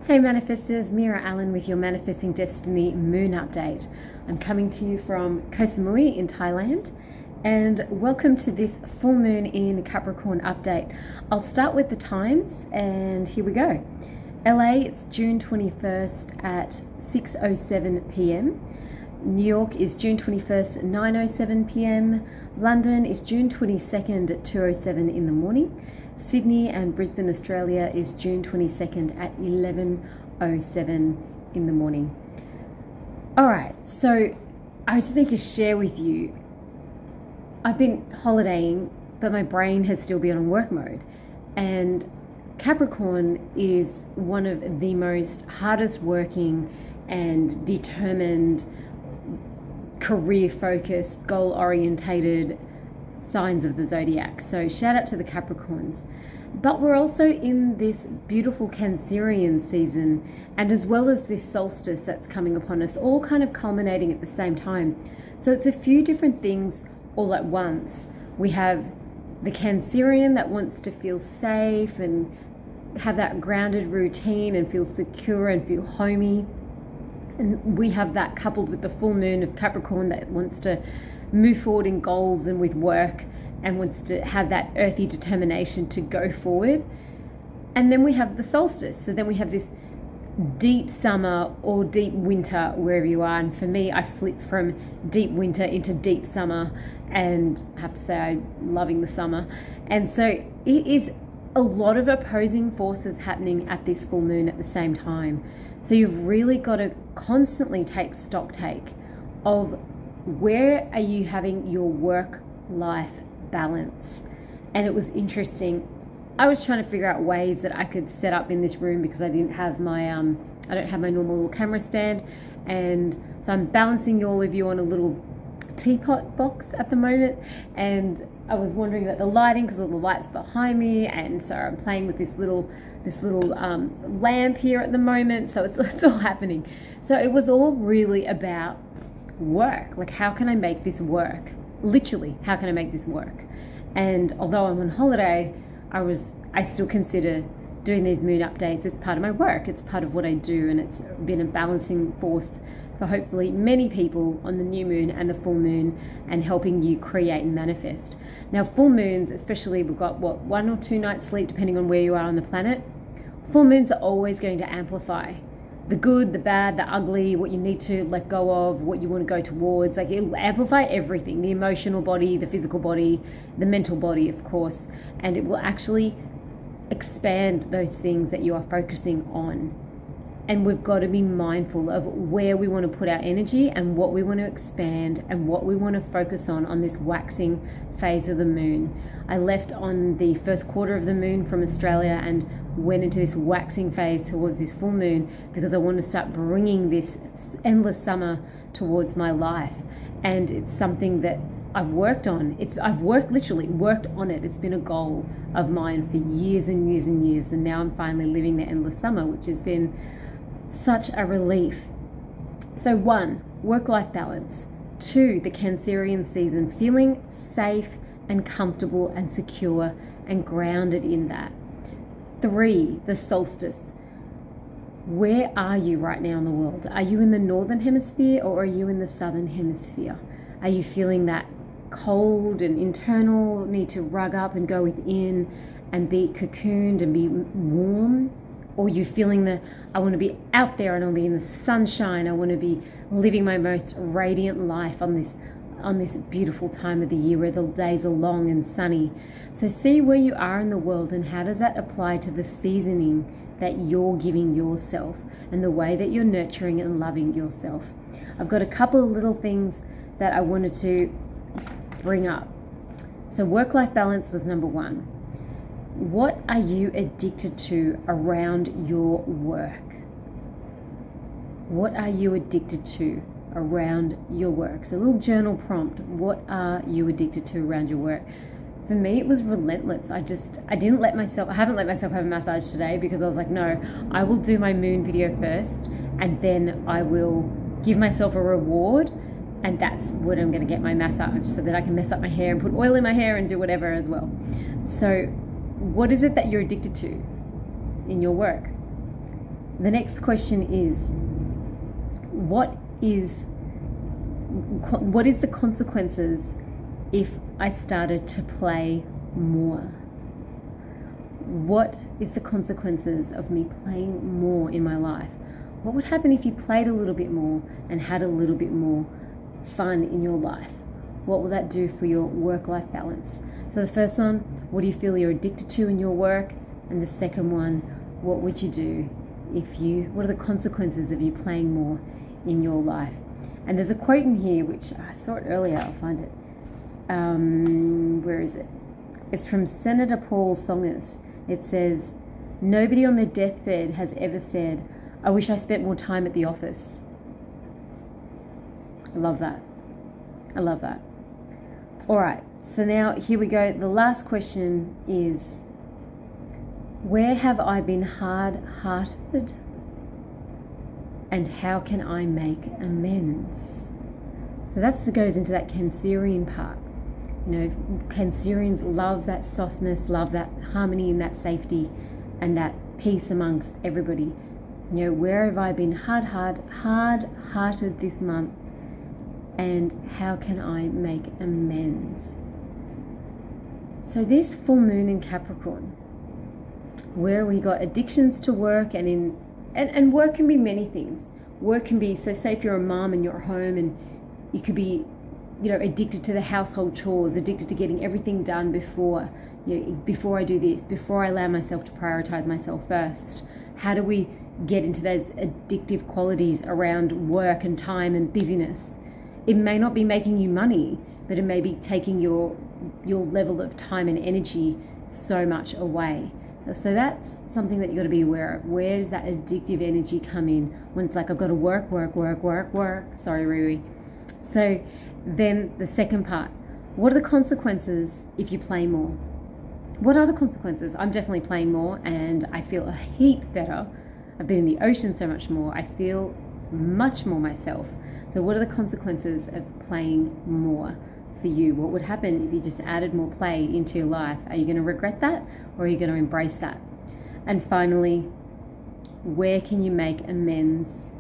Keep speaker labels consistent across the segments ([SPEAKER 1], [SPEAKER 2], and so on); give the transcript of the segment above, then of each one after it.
[SPEAKER 1] Hey manifestors, Meera Allen with your Manifesting Destiny Moon Update. I'm coming to you from Koh Samui in Thailand, and welcome to this full moon in Capricorn update. I'll start with the times, and here we go. LA, it's June 21st at 6:07 p.m. New York is June 21st at 9:07 p.m. London is June 22nd at 2:07 in the morning. Sydney and Brisbane, Australia is June 22nd at 11:07 in the morning. All right, so I just need to share with you, I've been holidaying, but my brain has still been on work mode. And Capricorn is one of the most hardest working and determined, career-focused, goal-orientated signs of the zodiac. So shout out to the Capricorns. But we're also in this beautiful Cancerian season, and as well as this solstice that's coming upon us, all kind of culminating at the same time. So it's a few different things all at once. We have the Cancerian that wants to feel safe and have that grounded routine and feel secure and feel homey. And we have that coupled with the full moon of Capricorn that wants to move forward in goals and with work and wants to have that earthy determination to go forward. And then we have the solstice. So then we have this deep summer or deep winter wherever you are. And for me, I flipped from deep winter into deep summer, and I have to say I'm loving the summer. And so it is a lot of opposing forces happening at this full moon at the same time. So you've really got to constantly take stock of where are you having your work-life balance. And it was interesting. I was trying to figure out ways that I could set up in this room because I didn't have my I don't have my normal camera stand, and so I'm balancing all of you on a little teapot box at the moment. And I was wondering about the lighting because all the lights behind me, and so I'm playing with this little lamp here at the moment. So it's all happening. So it was all really about work. Like, how can I make this work? Literally, how can I make this work? And although I'm on holiday, I still consider doing these moon updates. It's part of my work. It's part of what I do, and it's been a balancing force for hopefully many people on the new moon and the full moon, and helping you create and manifest. Now, full moons, especially, we've got what, 1 or 2 nights sleep depending on where you are on the planet. Full moons are always going to amplify the good, the bad, the ugly, what you need to let go of, what you want to go towards. Like, it'll amplify everything, the emotional body, the physical body, the mental body, of course, and it will actually expand those things that you are focusing on. And we've got to be mindful of where we want to put our energy and what we want to expand and what we want to focus on this waxing phase of the moon. I left on the first quarter of the moon from Australia and went into this waxing phase towards this full moon because I want to start bringing this endless summer towards my life. And it's something that I've worked on. I've literally worked on it. It's been a goal of mine for years and years and years. And now I'm finally living the endless summer, which has been such a relief. So 1, work-life balance. 2, the Cancerian season, feeling safe and comfortable and secure and grounded in that. 3, the solstice. Where are you right now in the world? Are you in the northern hemisphere or are you in the southern hemisphere? Are you feeling that cold and internal need to rug up and go within and be cocooned and be warm? Or you feeling I want to be out there and I want to be in the sunshine. I want to be living my most radiant life on this beautiful time of the year where the days are long and sunny. So see where you are in the world and how does that apply to the seasoning that you're giving yourself and the way that you're nurturing and loving yourself. I've got a couple of little things that I wanted to bring up. So work-life balance was number 1. What are you addicted to around your work? What are you addicted to around your work? So a little journal prompt. What are you addicted to around your work? For me, it was relentless. I haven't let myself have a massage today because I was like, no, I will do my moon video first and then I will give myself a reward, and that's when I'm going to get my massage so that I can mess up my hair and put oil in my hair and do whatever as well. So what is it that you're addicted to in your work? the next question is, what is the consequences if I started to play more? What is the consequences of me playing more in my life? What would happen if you played a little bit more and had a little bit more fun in your life? What will that do for your work-life balance? So the first one, what do you feel you're addicted to in your work? And the second one, what would you do what are the consequences of you playing more in your life? And there's a quote in here, which I saw it earlier, I'll find it. Where is it? It's from Senator Paul Songers. It says, nobody on their deathbed has ever said, I wish I spent more time at the office. I love that. I love that. All right, so now here we go. The last question is, where have I been hard-hearted? And how can I make amends? So goes into that Cancerian part. You know, Cancerians love that softness, love that harmony and that safety and that peace amongst everybody. You know, where have I been hard-hearted this month? And how can I make amends? So this full moon in Capricorn, where we got addictions to work, and work can be many things. Work can be, so say if you're a mom and you're at home and you could be, you know, addicted to the household chores, addicted to getting everything done before I do this, before I allow myself to prioritize myself first. How do we get into those addictive qualities around work and time and busyness? It may not be making you money, but it may be taking your level of time and energy so much away. So that's something that you've got to be aware of. Where does that addictive energy come in when it's like, I've got to work. Sorry, Riri. So then the second part, what are the consequences if you play more? What are the consequences? I'm definitely playing more and I feel a heap better. I've been in the ocean so much more. I feel much more myself. So what are the consequences of playing more for you? What would happen if you just added more play into your life? Are you going to regret that, or are you going to embrace that? And finally, where can you make amends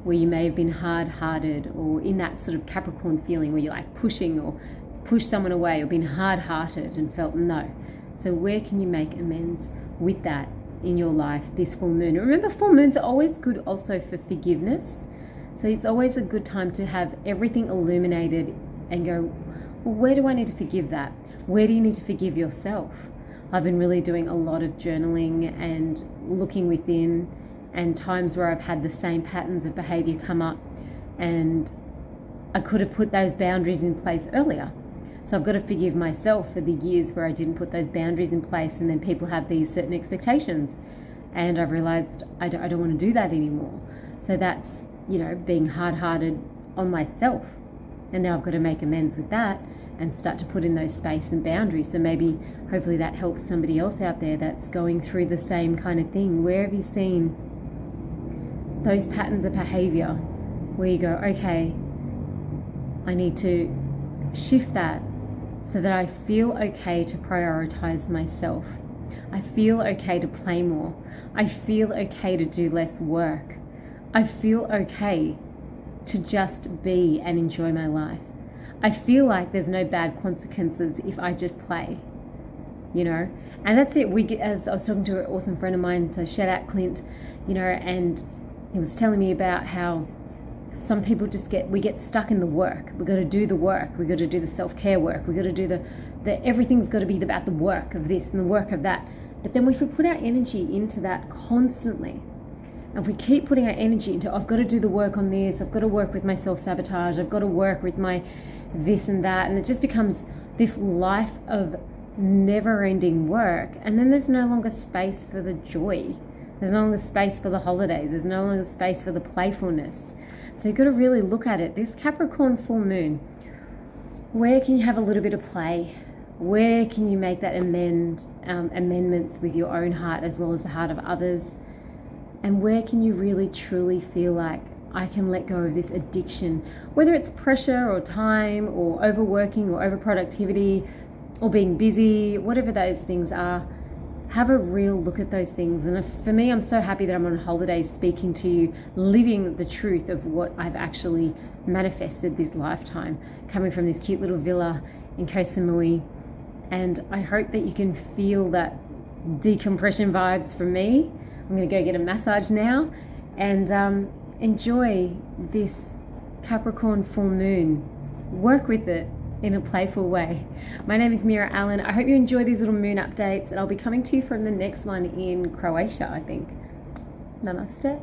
[SPEAKER 1] where you may have been hard-hearted, or in that sort of Capricorn feeling where you're like pushing or pushed someone away, or been hard-hearted and felt no? So where can you make amends with that in your life this full moon? Remember, full moons are always good also for forgiveness. So it's always a good time to have everything illuminated and go, well, where do I need to forgive that? Where do you need to forgive yourself? I've been really doing a lot of journaling and looking within, and times where I've had the same patterns of behavior come up, and I could have put those boundaries in place earlier. So I've got to forgive myself for the years where I didn't put those boundaries in place, and then people have these certain expectations, and I've realized I don't want to do that anymore. So that's, you know, being hard-hearted on myself. And now I've got to make amends with that and start to put in those space and boundaries. So maybe, hopefully that helps somebody else out there that's going through the same kind of thing. Where have you seen those patterns of behavior where you go, okay, I need to shift that so that I feel okay to prioritize myself. I feel okay to play more. I feel okay to do less work. I feel okay to just be and enjoy my life. I feel like there's no bad consequences if I just play, you know? And that's it. As I was talking to an awesome friend of mine, so shout out Clint, you know, and he was telling me about how some people we get stuck in the work. We've got to do the work. We've got to do the self-care work. We've got to do everything's got to be about the work of this and the work of that. But then if we put our energy into that constantly, and if we keep putting our energy into, I've got to do the work on this, I've got to work with my self-sabotage, I've got to work with my this and that, and it just becomes this life of never-ending work, and then there's no longer space for the joy. There's no longer space for the holidays. There's no longer space for the playfulness. So you've got to really look at it. This Capricorn full moon, where can you have a little bit of play? Where can you make that amendments with your own heart as well as the heart of others? And where can you really truly feel like I can let go of this addiction, whether it's pressure or time or overworking or overproductivity or being busy, whatever those things are. have a real look at those things. And for me, I'm so happy that I'm on holiday speaking to you, living the truth of what I've actually manifested this lifetime, coming from this cute little villa in Koh Samui. And I hope that you can feel that decompression vibes from me. I'm going to go get a massage now and enjoy this Capricorn full moon. Work with it in a playful way. My name is Meera Allen. I hope you enjoy these little moon updates, and I'll be coming to you from the next one in Croatia, I think. Namaste.